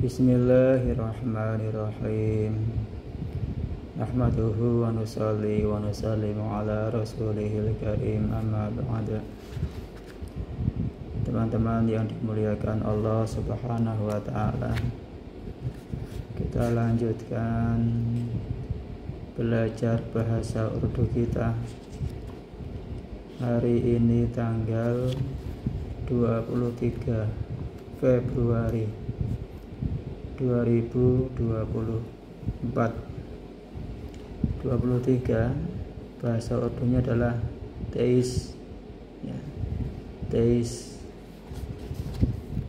Bismillahirrahmanirrahim. Nahmaduhu wa nusalli wa nusallimu ala rasulihil karim, amma ba'd. Teman-teman yang dimuliakan Allah Subhanahu wa ta'ala, kita lanjutkan belajar bahasa Urdu kita. Hari ini tanggal 23 Februari 2024. 23 bahasa Urdunya adalah teis ya, teis.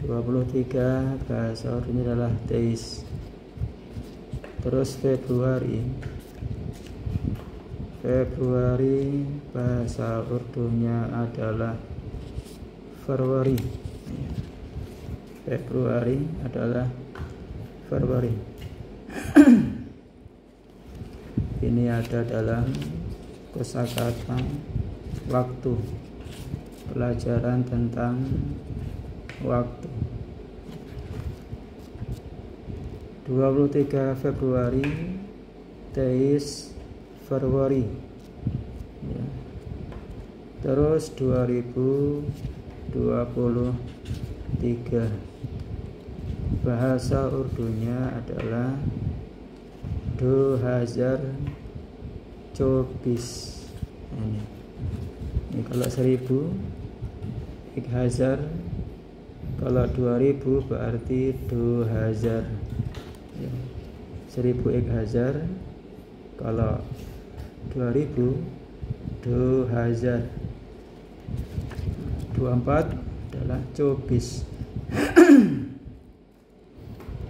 23 bahasa Urdunya adalah teis. Terus Februari bahasa Urdunya adalah Februari. Februari adalah Februari. Ini ada dalam kosakata waktu, pelajaran tentang waktu. 23 Februari teis Februari ya. Terus 2023 bahasa Urdunya adalah 2024. Ini kalau 1000 1000, kalau 2000 berarti 2000 ya. 1000 1000, kalau 2000 2000. 24 adalah 24.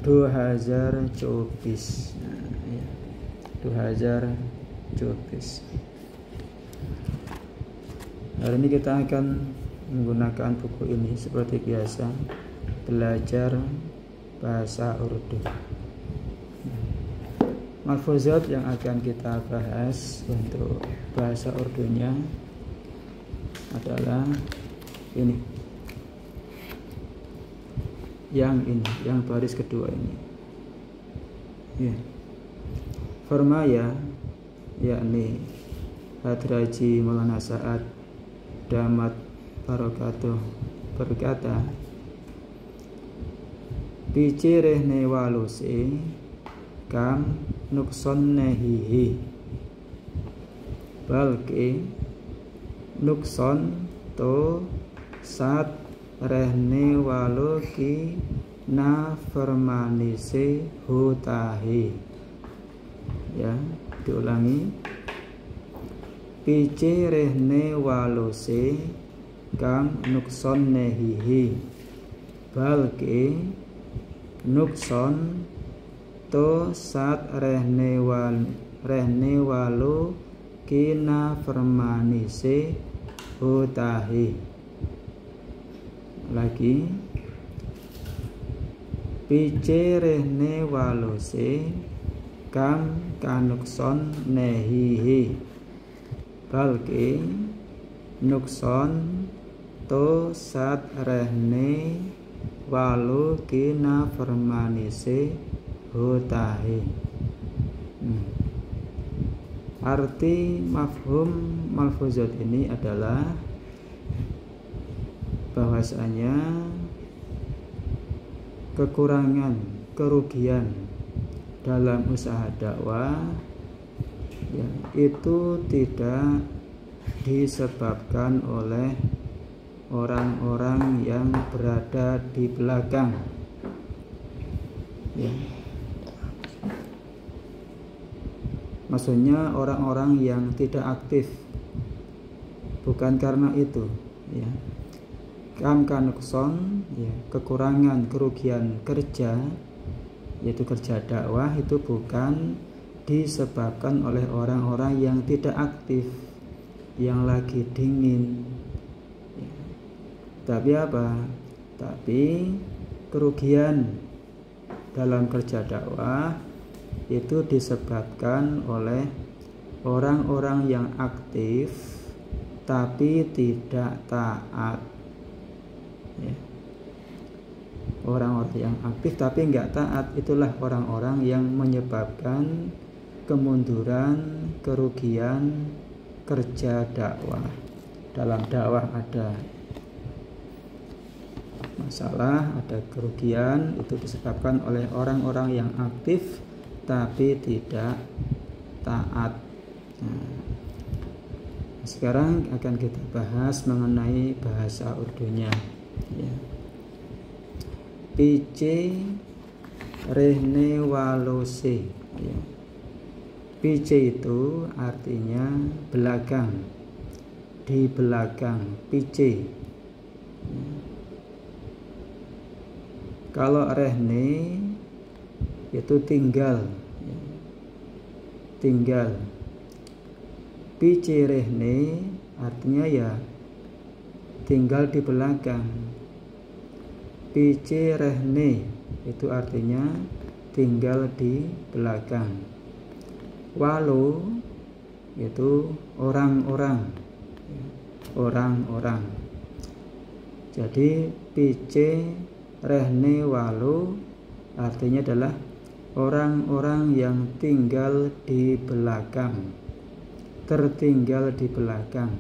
2024. Nah, ya. 2024. Hari ini kita akan menggunakan buku ini seperti biasa, belajar bahasa Urdu. Malfuzat yang akan kita bahas untuk bahasa Urdunya adalah ini, yang baris kedua ini ya. Firmaya, yakni Hadraji Maulana Sa'ad Damat Barakatuh berkata, bicirehne waluse kam nukson nehihi, balke nukson to sat rehne walo ki na fermanise hutahi ya. Diulangi, pice rehne walose kam nukson nehihi, balke nukson to sat rehne walo ki na fermanise hutahi. Lagi, picerehne walose kam kanukson nehihi, balke nukson to sat rehne walu kina fermanise hutahi. Arti mafhum malfuzat ini adalah bahwasanya kekurangan, kerugian dalam usaha dakwah ya, itu tidak disebabkan oleh orang-orang yang berada di belakang ya. Maksudnya orang-orang yang tidak aktif, bukan karena itu ya. Kam kanukson ya, kekurangan, kerugian kerja, yaitu kerja dakwah, itu bukan disebabkan oleh orang-orang yang tidak aktif, yang lagi dingin ya. Tapi apa? Tapi kerugian dalam kerja dakwah itu disebabkan oleh orang-orang yang aktif tapi tidak taat ya. orang-orang yang aktif tapi nggak taat, itulah orang-orang yang menyebabkan kemunduran, kerugian kerja dakwah. Dalam dakwah ada masalah, ada kerugian, itu disebabkan oleh orang-orang yang aktif tapi tidak taat. Sekarang akan kita bahas mengenai bahasa Urdunya, ya. Piche rehne walose, ya. Piche itu artinya belakang, di belakang, piche. Ya. Kalau rehne itu tinggal, ya. Tinggal. Piche rehne artinya ya tinggal di belakang. Piche rehne itu artinya tinggal di belakang. Walo itu orang-orang, orang-orang. Jadi piche rehne walo artinya adalah orang-orang yang tinggal di belakang, tertinggal di belakang.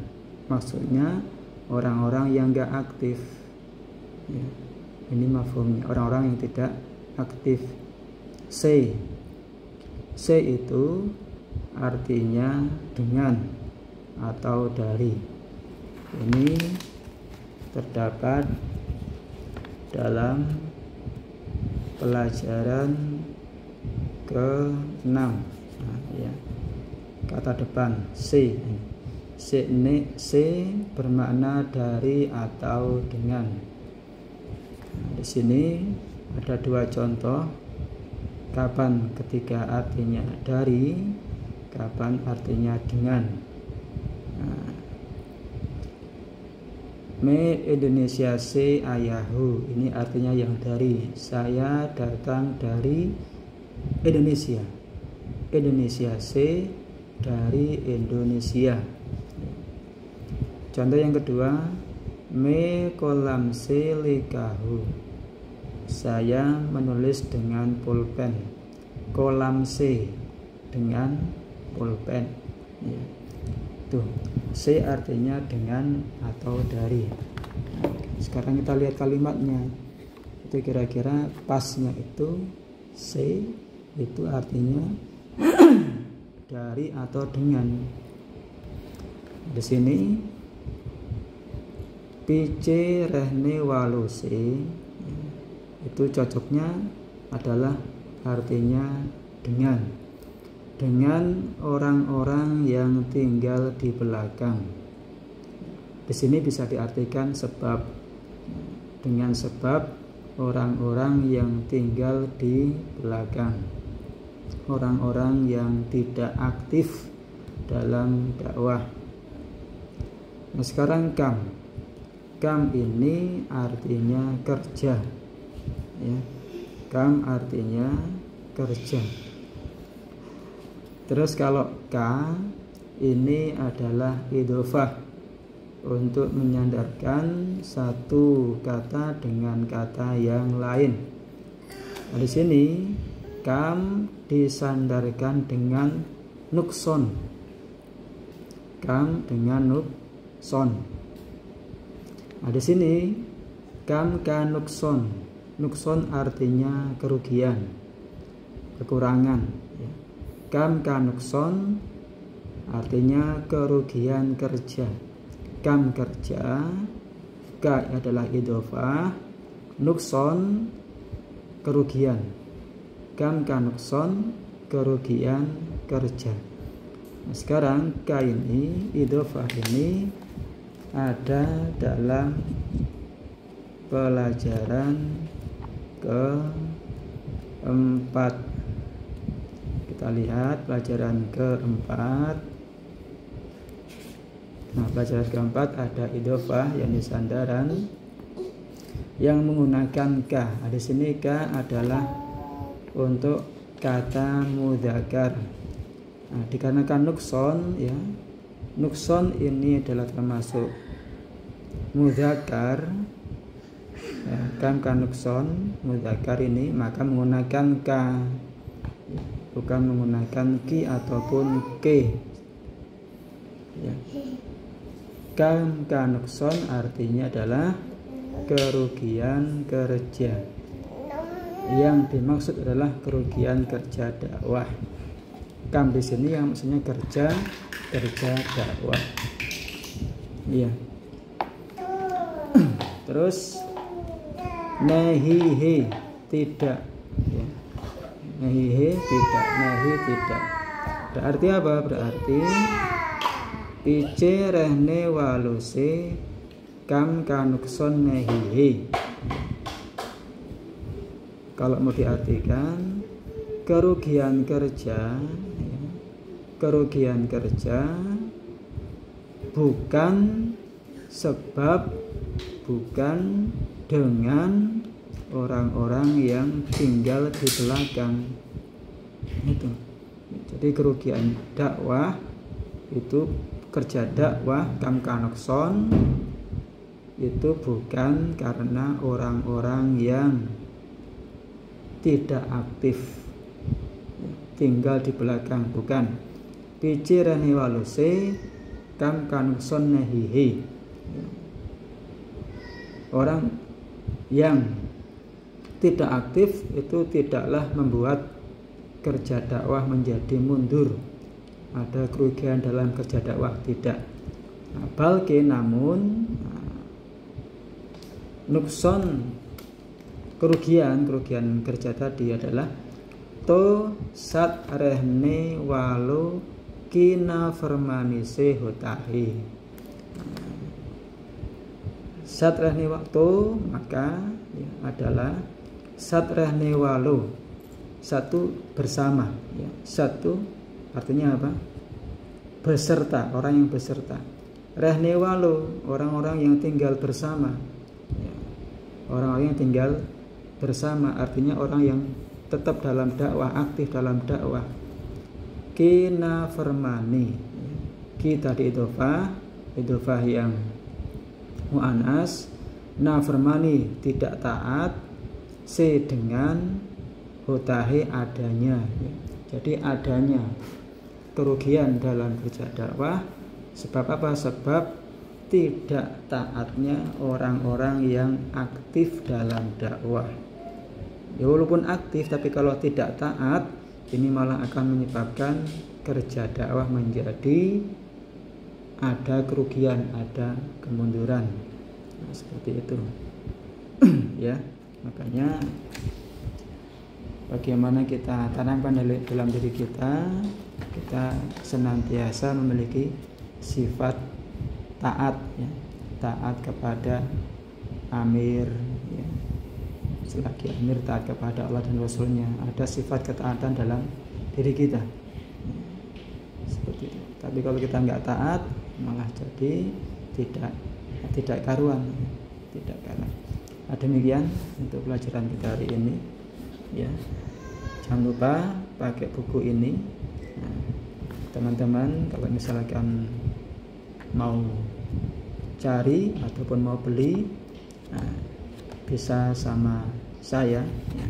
Maksudnya orang-orang yang enggak aktif, ya. Ini mafhumnya, orang-orang yang tidak aktif. Se itu artinya dengan atau dari. Ini terdapat dalam pelajaran ke-6, ya. Kata depan se bermakna dari atau dengan. Di sini ada dua contoh, kapan ketika artinya dari, kapan artinya dengan. Me Indonesia se ayahu, ini artinya yang dari, saya datang dari Indonesia. Indonesia se dari Indonesia. Contoh yang kedua, me kolam se likahu, saya menulis dengan pulpen. Kolam se dengan pulpen, ya. Tuh, se artinya dengan atau dari. Sekarang kita lihat kalimatnya, itu kira-kira pasnya itu se itu artinya dari atau dengan. Di sini piche rehne walose itu cocoknya adalah artinya dengan orang-orang yang tinggal di belakang. Di sini bisa diartikan sebab, dengan sebab orang-orang yang tinggal di belakang, orang-orang yang tidak aktif dalam dakwah. Nah, sekarang kam ini artinya kerja, ya. Kam artinya kerja. Terus kalau ka ini adalah idhofah, untuk menyandarkan satu kata dengan kata yang lain. Nah, di sini kam disandarkan dengan nukson. Kam dengan nukson. Nah, di sini kam ka nukson. Nukson artinya kerugian, kekurangan, ya. Kam ka nukson artinya kerugian kerja. Kam kerja, ka adalah idhofah, nukson kerugian. Kam ka nukson kerugian kerja. Nah, sekarang ka ini, idhofah ini ada dalam pelajaran keempat. Kita lihat pelajaran keempat. Nah, pelajaran keempat ada idhofah, yakni sandaran yang menggunakan ka. Nah, di sini ka adalah untuk kata mudzakkar. Nah, dikarenakan nukson, ya. Nukson ini adalah termasuk mudzakkar, Ya, kam kanukson mudzakkar ini maka menggunakan ka, bukan menggunakan ki ataupun ke. Ya. Kam kanukson artinya adalah kerugian kerja. Yang dimaksud adalah kerugian kerja dakwah. Kam di sini yang maksudnya kerja dakwah. Iya. Terus nahihi tidak, ya. Nahihi tidak, nahi tidak. Berarti apa? Berarti pice rehne waluse kam kanukson nahihi. Kalau mau diartikan kerugian kerja, ya. Kerugian kerja bukan sebab, bukan dengan orang-orang yang tinggal di belakang. Itu. Jadi kerugian dakwah itu, kerja dakwah kam kanokson itu bukan karena orang-orang yang tidak aktif tinggal di belakang, bukan. Picirani waluse kam kanokson nahihi. Orang yang tidak aktif itu tidaklah membuat kerja dakwah menjadi mundur. Ada kerugian dalam kerja dakwah, tidak. Balke namun nukson, kerugian kerja tadi adalah to sat rehne walu kina fermanise hotahi. Satrahne waktu maka ya, adalah satrahne walu, satu bersama, ya. Satu artinya apa? Beserta, orang yang beserta. Rahne walu, orang-orang yang tinggal bersama, ya. Orang-orang yang tinggal bersama artinya orang yang tetap dalam dakwah, aktif dalam dakwah. Kina fermani, ya. Ki tadi idhofah yang mu'anas, nafirmani tidak taat, se dengan hotahe adanya, ya. Jadi adanya kerugian dalam kerja dakwah sebab apa? Sebab tidak taatnya orang-orang yang aktif dalam dakwah. Ya, walaupun aktif tapi kalau tidak taat ini malah akan menyebabkan kerja dakwah menjadi ada kerugian, ada kemunduran. Nah, seperti itu. Ya, makanya bagaimana kita tanamkan dalam diri kita senantiasa memiliki sifat taat, ya. Taat kepada amir, ya. Selagi amir taat kepada Allah dan Rasulnya, ada sifat ketaatan dalam diri kita, ya. Seperti itu. Tapi kalau kita nggak taat malah jadi tidak karuan. Demikian untuk pelajaran kita hari ini, ya. Jangan lupa pakai buku ini, nah, teman-teman. Kalau misalkan mau cari ataupun mau beli, nah, bisa sama saya, ya.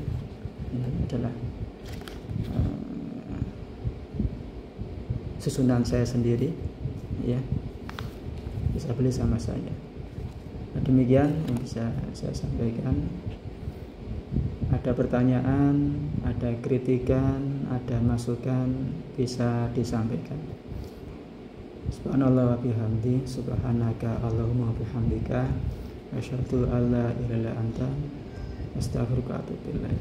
Ini adalah susunan saya sendiri, ya. Bisa beli sama saya. Nah, demikian yang bisa saya sampaikan. Ada pertanyaan, ada kritikan, ada masukan, bisa disampaikan. Subhanallah wa bihamdi, subhanaka Allahumma wa bihamdika, asyhadu an la ilaha illa anta, astaghfiruka wa atubu ilaik.